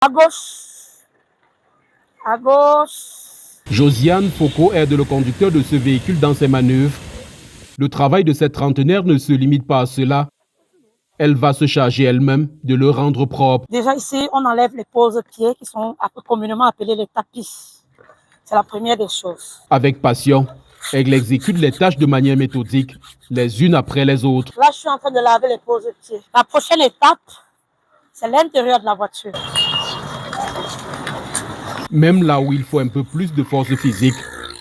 À gauche. À gauche. Josiane Foko aide le conducteur de ce véhicule dans ses manœuvres. Le travail de cette trentenaire ne se limite pas à cela. Elle va se charger elle-même de le rendre propre. Déjà ici, on enlève les pose-pieds qui sont communément appelés les tapis. C'est la première des choses. Avec passion, elle exécute les tâches de manière méthodique, les unes après les autres. Là, je suis en train de laver les pose-pieds. La prochaine étape, c'est l'intérieur de la voiture. Même là où il faut un peu plus de force physique,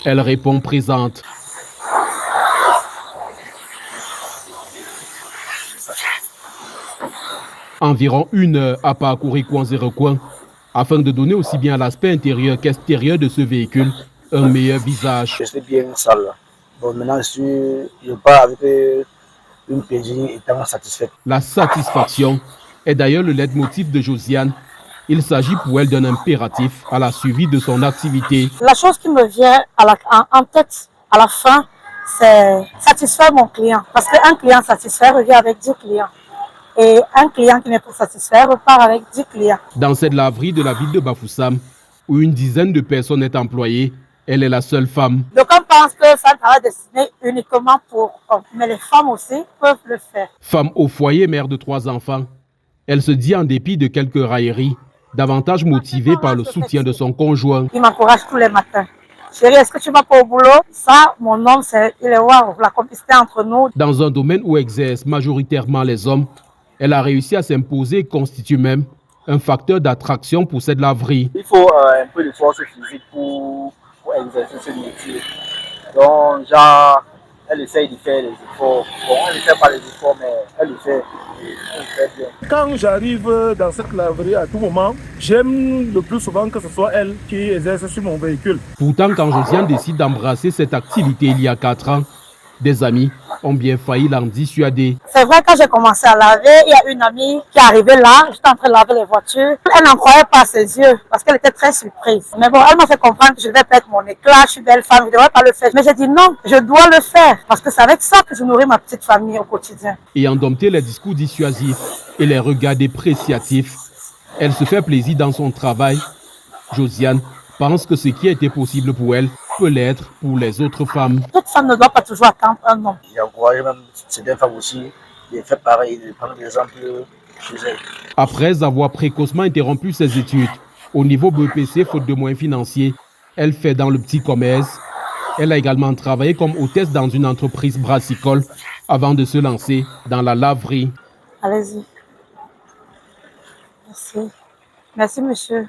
elle répond présente. Environ 1 heure à parcourir coin et recoin, afin de donner aussi bien l'aspect intérieur qu'extérieur de ce véhicule un meilleur visage. Je suis bien sale. Bon, maintenant, je pars avec une plaisir étant satisfaite. La satisfaction est d'ailleurs le leitmotiv de Josiane. Il s'agit pour elle d'un impératif à la suivi de son activité. La chose qui me vient en tête à la fin, c'est satisfaire mon client. Parce qu'un client satisfait revient avec 10 clients. Et un client qui n'est pas satisfait repart avec 10 clients. Dans cette laverie de la ville de Bafoussam, où une dizaine de personnes est employée, elle est la seule femme. Donc on pense que ça sera destiné uniquement pour hommes, mais les femmes aussi peuvent le faire. Femme au foyer, mère de 3 enfants, elle se dit en dépit de quelques railleries, davantage motivée par le soutien de son conjoint. Il m'encourage tous les matins. Chérie, est-ce que tu vas pas au boulot? Ça, mon homme, il est waouh, la complicité entre nous. Dans un domaine où exercent majoritairement les hommes, elle a réussi à s'imposer et constitue même un facteur d'attraction pour cette laverie. Il faut un peu de force physique pour exercer ce métier. Donc, genre, elle essaye de faire les efforts. Bon, elle ne fait pas les efforts, mais elle le fait. Elle le fait bien. Quand j'arrive dans cette laverie à tout moment, j'aime le plus souvent que ce soit elle qui exerce sur mon véhicule. Pourtant, quand Josiane décide d'embrasser cette activité il y a 4 ans, des amis ont bien failli l'en dissuader. C'est vrai, quand j'ai commencé à laver, il y a une amie qui est arrivée là, j'étais en train de laver les voitures. Elle n'en croyait pas ses yeux parce qu'elle était très surprise. Mais bon, elle m'a fait comprendre que je devais perdre mon éclat, je suis belle femme, je ne devrais pas le faire. Mais j'ai dit non, je dois le faire parce que c'est avec ça que je nourris ma petite famille au quotidien. Ayant dompté les discours dissuasifs et les regards dépréciatifs, elle se fait plaisir dans son travail. Josiane pense que ce qui a été possible pour elle peut l'être pour les autres femmes. Toute femme ne doit pas toujours attendre un homme. J'encourage même certaines femmes aussi de faire pareil, de prendre l'exemple chez elles. Après avoir précocement interrompu ses études au niveau BEPC faute de moyens financiers, elle fait dans le petit commerce. Elle a également travaillé comme hôtesse dans une entreprise brassicole avant de se lancer dans la laverie. Allez-y. Merci. Merci, monsieur.